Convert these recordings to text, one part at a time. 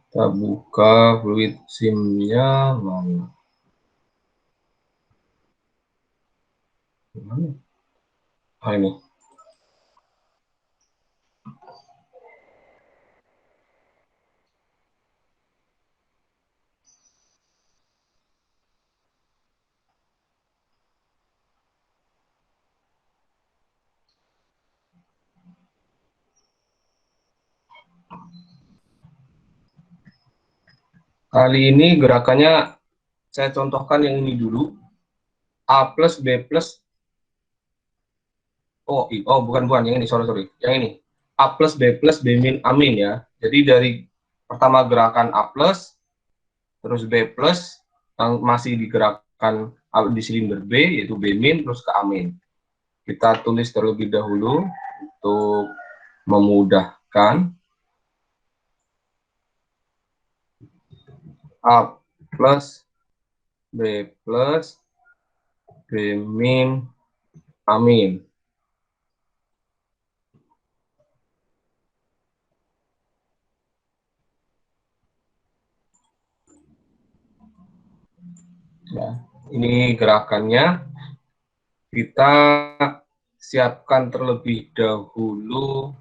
Kita buka fluid simnya mana? Ah, ini. Kali ini gerakannya saya contohkan yang ini dulu. A plus B plus. Oh, bukan yang ini, sorry. Yang ini. A plus B plus B min A min ya. Jadi dari pertama gerakan A plus, terus B plus, yang masih digerakkan di silinder B, yaitu B min, terus ke A min. Kita tulis terlebih dahulu untuk memudahkan. A plus B plus B min A min. Ya, ini gerakannya. Kita siapkan terlebih dahulu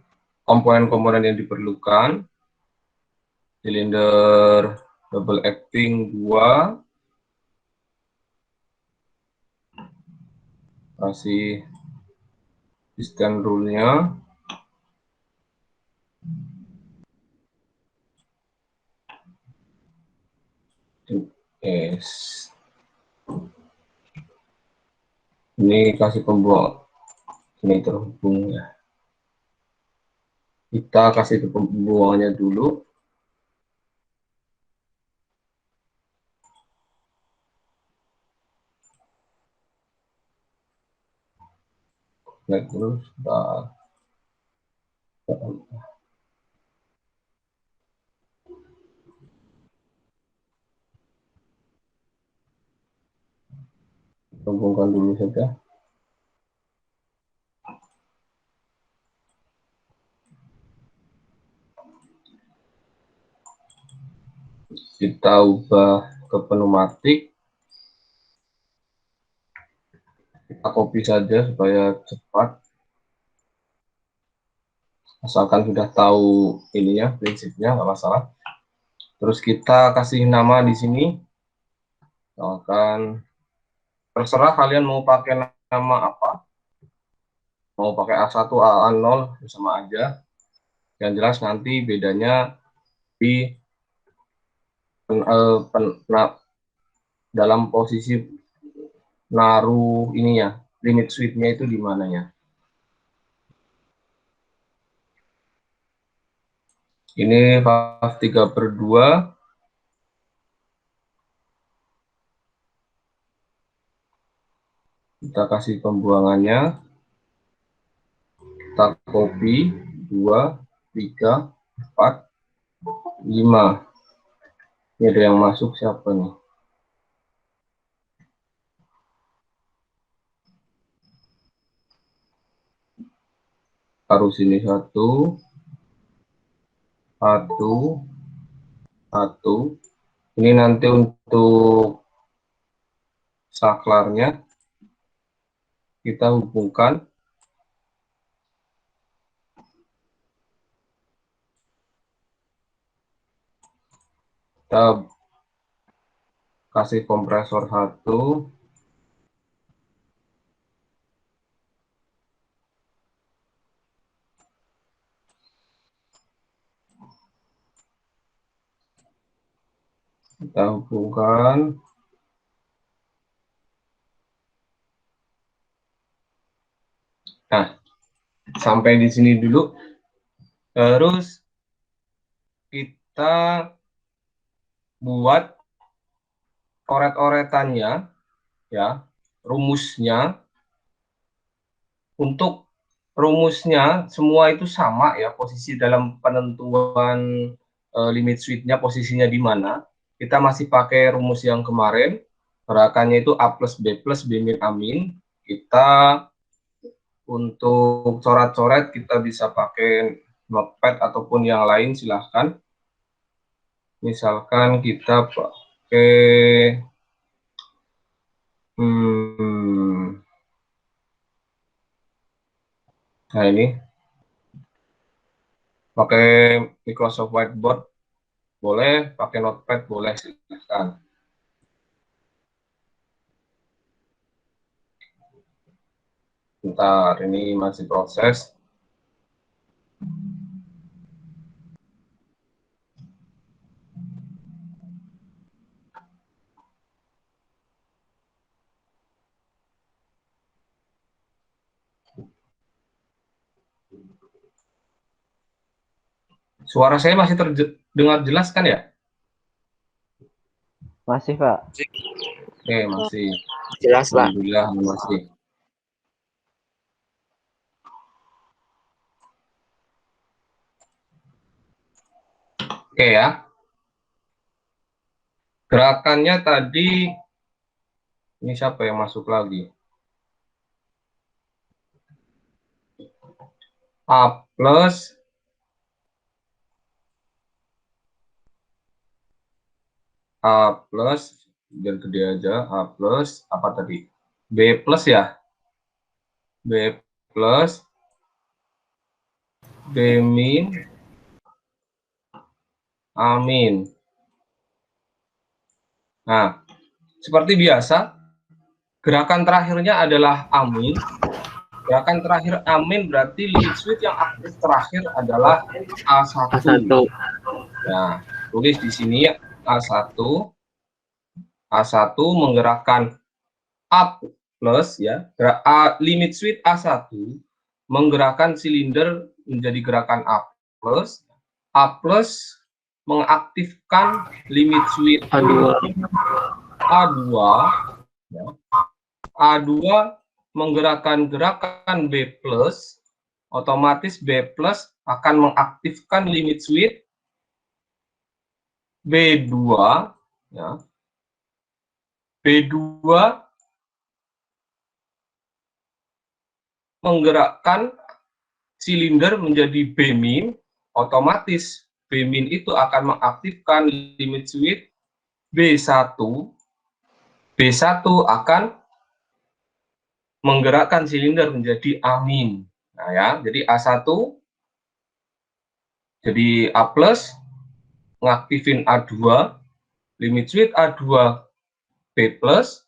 komponen-komponen yang diperlukan. Silinder double acting 2, kasih piston rule-nya. Yes. Ini kasih pembuang, ini terhubung ya. Kita kasih ke pembuangannya dulu. Nah, terus hubungkan dulu saja. Kita ubah ke pneumatik. Kita copy saja supaya cepat. Asalkan sudah tahu ininya, prinsipnya nggak masalah. Terus kita kasih nama di sini. Misalkan terserah kalian mau pakai nama apa. Mau pakai A1, A0 sama aja. Yang jelas nanti bedanya di dalam posisi naruh ininya, limit switch-nya itu di mananya. Ini valve 3/2. Kita kasih pembuangannya. Kita copy 2, 3, 4, 5. Ini ada yang masuk siapa nih? Taruh sini 1, 1, 1. Ini nanti untuk saklarnya kita hubungkan. Kita kasih kompresor 1. Kita hubungkan. Nah, sampai di sini dulu. Terus kita buat oret-oretannya, ya, rumusnya. Untuk rumusnya semua itu sama ya, posisi dalam penentuan limit switch-nya posisinya di mana. Kita masih pakai rumus yang kemarin, gerakannya itu A plus B plus B min A min. Kita untuk coret-coret kita bisa pakai notepad ataupun yang lain, silahkan. Misalkan kita pakai nah ini pakai Microsoft Whiteboard boleh, pakai Notepad boleh, silahkan. Bentar, ini masih proses. Suara saya masih terdengar jelas kan ya? Masih, Pak. Oke, masih. Jelas, Pak. Alhamdulillah, masih. Oke ya. Gerakannya tadi, ini siapa yang masuk lagi? A plus biar gede aja, A plus apa tadi? B plus ya? B plus B min A min. Nah, seperti biasa, gerakan terakhirnya adalah amin. Gerakan terakhir amin berarti limit switch yang aktif terakhir adalah A1. A1. Nah, tulis di sini A1. A1 menggerakkan A plus ya. Limit switch A1 menggerakkan silinder menjadi gerakan A plus. A plus mengaktifkan limit switch A2. A2 ya. A2 menggerakkan gerakan B plus, otomatis B plus akan mengaktifkan limit switch B2 ya. B2 menggerakkan silinder menjadi B min, otomatis B min itu akan mengaktifkan limit switch B1. B1 akan menggerakkan silinder menjadi A min. Nah ya, jadi A1 jadi A plus ngaktifin A2, limit switch A2 B plus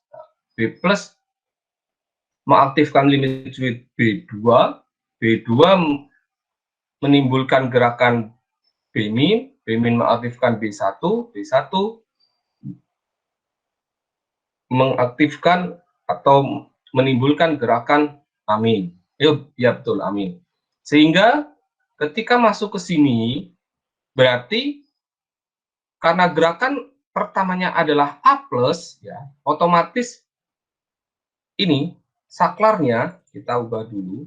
mengaktifkan limit switch B2, B2 menimbulkan gerakan B min mengaktifkan B1, B1 mengaktifkan atau menimbulkan gerakan amin. Ya betul, amin. Sehingga ketika masuk ke sini, berarti karena gerakan pertamanya adalah A+, ya, otomatis ini saklarnya kita ubah dulu.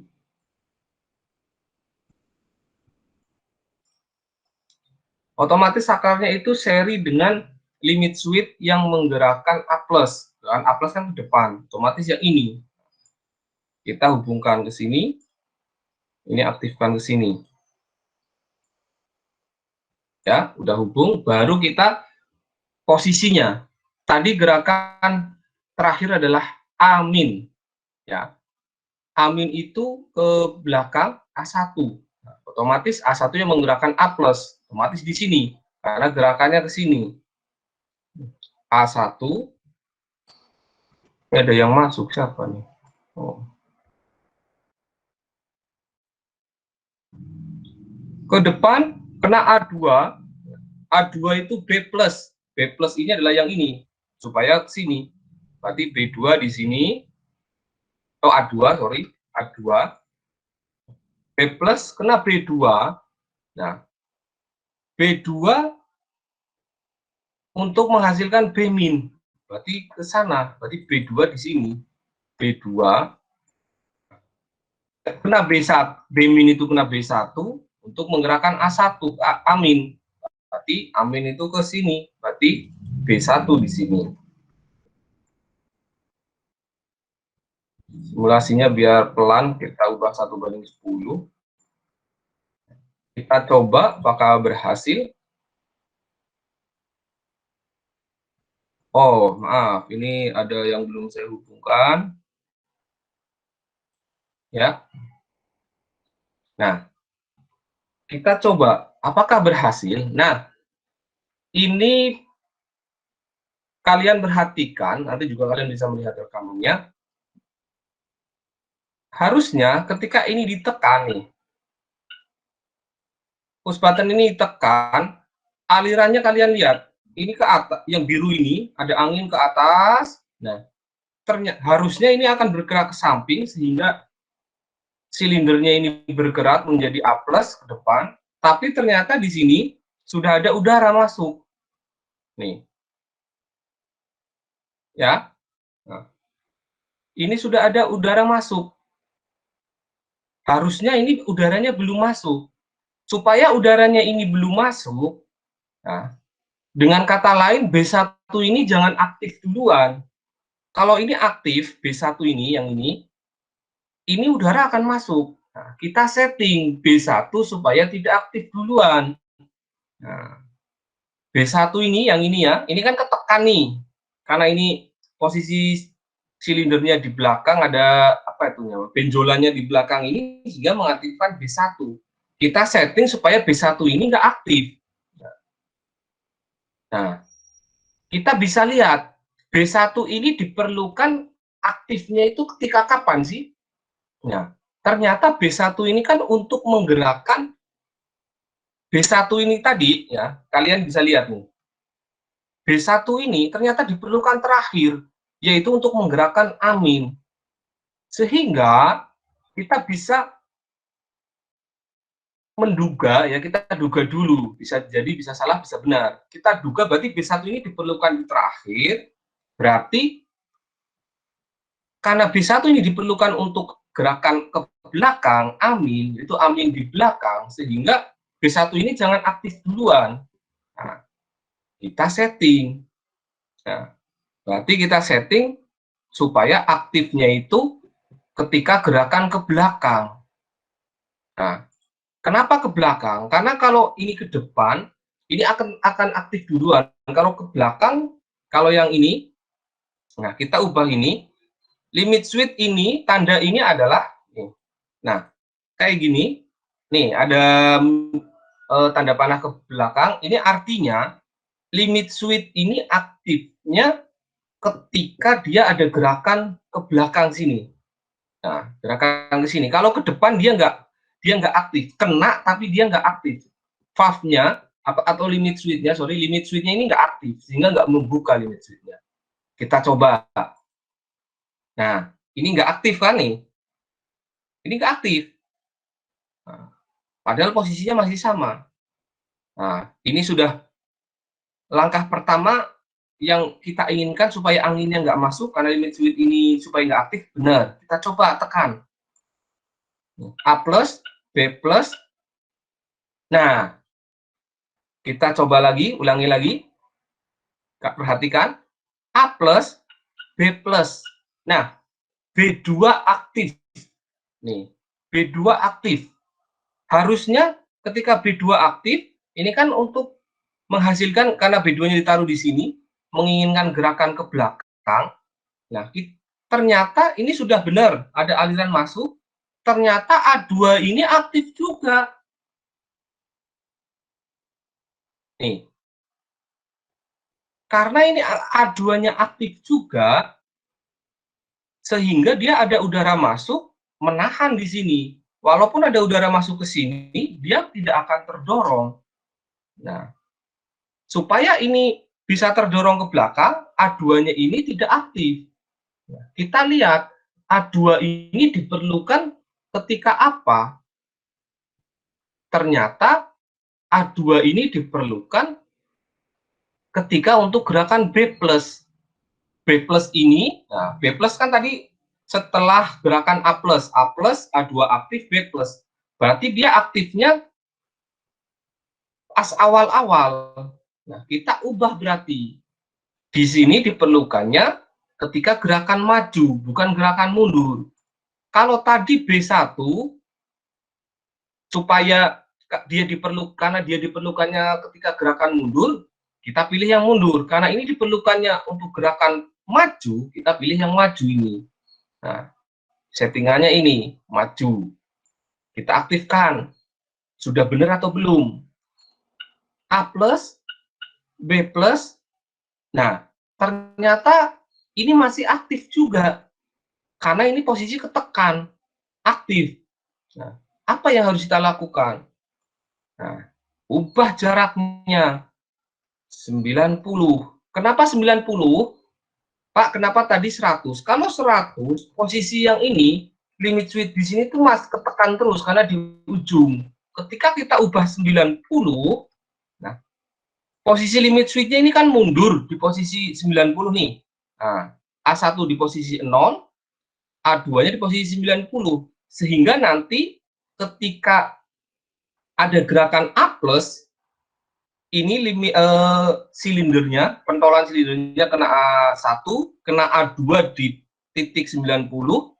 Otomatis saklarnya itu seri dengan limit switch yang menggerakkan A+. Kan A+ kan ke depan, otomatis yang ini. Kita hubungkan ke sini, ini aktifkan ke sini. Ya, udah hubung, baru kita posisinya. Tadi gerakan terakhir adalah amin. Ya. Amin itu ke belakang A1. Nah, otomatis A1 yang menggerakkan A+, otomatis di sini karena gerakannya ke sini. A1 ini ada yang masuk siapa nih? Oh. Ke depan kena A2. A2 itu B+. B+ ini adalah yang ini supaya ke sini. Berarti B2 di sini. Oh, A2, sorry. A2. B+ kena B2. Nah, B2 untuk menghasilkan B min. Berarti ke sana. Berarti B2 di sini. B2 kena B1. B min itu kena B1 untuk menggerakkan A1. Amin. Berarti amin itu ke sini. Berarti B1 di sini. Simulasinya biar pelan, kita ubah 1/10. Kita coba apakah berhasil. Oh, maaf, ini ada yang belum saya hubungkan, ya. Nah, kita coba, apakah berhasil? Nah, ini kalian perhatikan, nanti juga kalian bisa melihat rekamannya. Harusnya ketika ini ditekan nih, push button ini ditekan, alirannya kalian lihat, ini ke atas, yang biru ini ada angin ke atas. Nah, ternyata harusnya ini akan bergerak ke samping sehingga silindernya ini bergerak menjadi A+ ke depan, tapi ternyata di sini sudah ada udara masuk. Nih, ya. Nah, ini sudah ada udara masuk. Harusnya ini udaranya belum masuk. Supaya udaranya ini belum masuk, nah, dengan kata lain B1 ini jangan aktif duluan. Kalau ini aktif, B1 ini, yang ini udara akan masuk. Nah, kita setting B1 supaya tidak aktif duluan. Nah, B1 ini, yang ini ya, ini kan ketekan nih. Karena ini posisi silindernya di belakang, ada apa itu namanya, benjolannya di belakang ini, sehingga mengaktifkan B1. Kita setting supaya B1 ini nggak aktif. Nah, kita bisa lihat B1 ini diperlukan aktifnya itu ketika kapan sih? Nah, ternyata B1 ini kan untuk menggerakkan B1 ini tadi, ya, kalian bisa lihat nih. B1 ini ternyata diperlukan terakhir, yaitu untuk menggerakkan amin. Sehingga kita bisa menduga, ya, kita duga dulu, bisa jadi bisa salah, bisa benar. Kita duga berarti B1 ini diperlukan terakhir, berarti karena B1 ini diperlukan untuk gerakan ke belakang, amin, itu amin di belakang, sehingga B1 ini jangan aktif duluan. Nah, kita setting. Nah, berarti kita setting supaya aktifnya itu ketika gerakan ke belakang. Nah, kenapa ke belakang? Karena kalau ini ke depan, ini akan aktif duluan. Kalau ke belakang, kalau yang ini, nah kita ubah ini, limit switch ini, tanda ini adalah, nah, kayak gini, nih ada tanda panah ke belakang, ini artinya limit switch ini aktifnya ketika dia ada gerakan ke belakang sini. Nah, gerakan ke sini. Kalau ke depan dia nggak aktif, kena tapi dia nggak aktif. Valve-nya atau limit switch-nya, sorry, limit switch-nya ini nggak aktif, sehingga nggak membuka limit switch-nya. Kita coba. Nah, ini nggak aktif kan nih? Ini nggak aktif. Nah, padahal posisinya masih sama. Nah, ini sudah langkah pertama yang kita inginkan supaya anginnya nggak masuk karena limit switch ini supaya nggak aktif. Benar. Kita coba tekan. A+, B+. Nah, kita coba lagi, ulangi lagi. Perhatikan. A+, B+. Nah, B2 aktif. Nih, B2 aktif. Harusnya ketika B2 aktif, ini kan untuk menghasilkan, karena B2-nya ditaruh di sini, menginginkan gerakan ke belakang. Nah, ternyata ini sudah benar, ada aliran masuk. Ternyata A2 ini aktif juga. Nih, karena ini A2-nya aktif juga, sehingga dia ada udara masuk, menahan di sini. Walaupun ada udara masuk ke sini, dia tidak akan terdorong. Nah, supaya ini bisa terdorong ke belakang, A2-nya ini tidak aktif. Nah, kita lihat, A2 ini diperlukan ketika apa? Ternyata A2 ini diperlukan ketika untuk gerakan B+. B+ ini, nah, B+ kan tadi setelah gerakan A+, A2 aktif, B+. Berarti dia aktifnya pas awal-awal. Nah, kita ubah berarti. Di sini diperlukannya ketika gerakan maju, bukan gerakan mundur. Kalau tadi B1, supaya dia diperlukan, karena dia diperlukannya ketika gerakan mundur, kita pilih yang mundur. Karena ini diperlukannya untuk gerakan maju, kita pilih yang maju ini. Nah, settingannya ini, maju. Kita aktifkan. Sudah benar atau belum? A plus, B plus. Nah, ternyata ini masih aktif juga. Karena ini posisi ketekan, aktif. Nah, apa yang harus kita lakukan? Nah, ubah jaraknya 90. Kenapa 90? Pak, kenapa tadi 100? Kalau 100, posisi yang ini, limit switch di sini tuh mas ketekan terus karena di ujung. Ketika kita ubah 90, nah, posisi limit switch-nya ini kan mundur di posisi 90 nih. Nah, A1 di posisi 0, A2-nya di posisi 90. Sehingga nanti ketika ada gerakan A+, ini silindernya, pentolan silindernya kena A1, kena A2 di titik 90,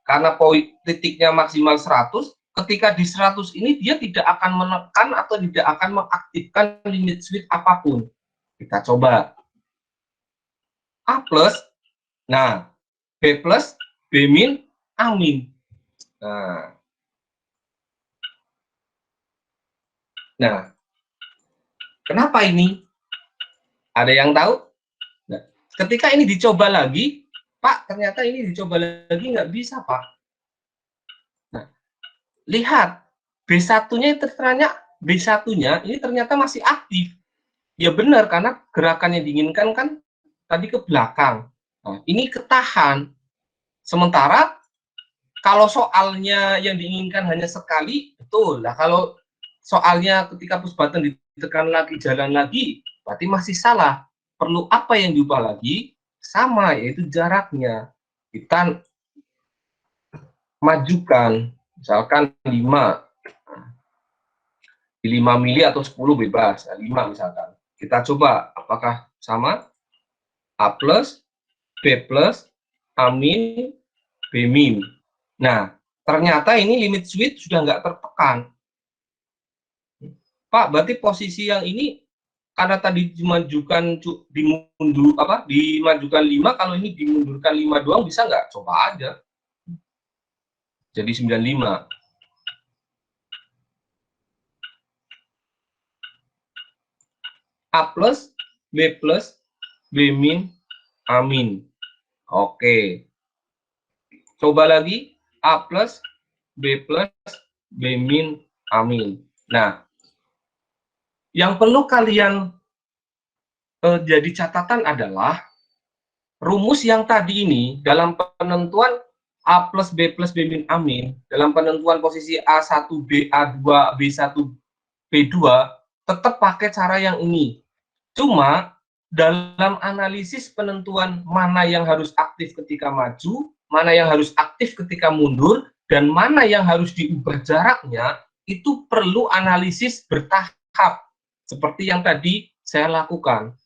karena titiknya maksimal 100, ketika di 100 ini dia tidak akan menekan atau tidak akan mengaktifkan limit switch apapun. Kita coba. A+, nah, B+, B min, A min. Nah, kenapa ini? Ada yang tahu? Nah, ketika ini dicoba lagi, Pak, ternyata ini dicoba lagi nggak bisa, Pak. Nah, lihat, B1-nya B1-nya ini ternyata masih aktif. Ya benar, karena gerakan yang diinginkan kan tadi ke belakang. Nah, ini ketahan. Sementara kalau soalnya yang diinginkan hanya sekali, betul. Nah, kalau soalnya ketika push button ditekan lagi, jalan lagi, berarti masih salah. Perlu apa yang diubah lagi? Sama, yaitu jaraknya. Kita majukan, misalkan 5. Di 5 mili atau 10 bebas, 5 misalkan. Kita coba, apakah sama? A plus, B plus, A min, B min. Nah, ternyata ini limit switch sudah nggak tertekan. Pak, berarti posisi yang ini karena tadi dimajukan dimajukan 5, kalau ini dimundurkan 5 doang bisa nggak? Coba aja. Jadi 95. A plus, B plus, B min, A min. Oke. Coba lagi, A plus, B plus, B min, A min. Nah, yang perlu kalian jadi catatan adalah rumus yang tadi ini dalam penentuan A plus B plus B min A min, dalam penentuan posisi A1, B, A2, B1, B2, tetap pakai cara yang ini. Cuma dalam analisis penentuan mana yang harus aktif ketika maju, mana yang harus aktif ketika mundur, dan mana yang harus diubah jaraknya, itu perlu analisis bertahap. Seperti yang tadi saya lakukan.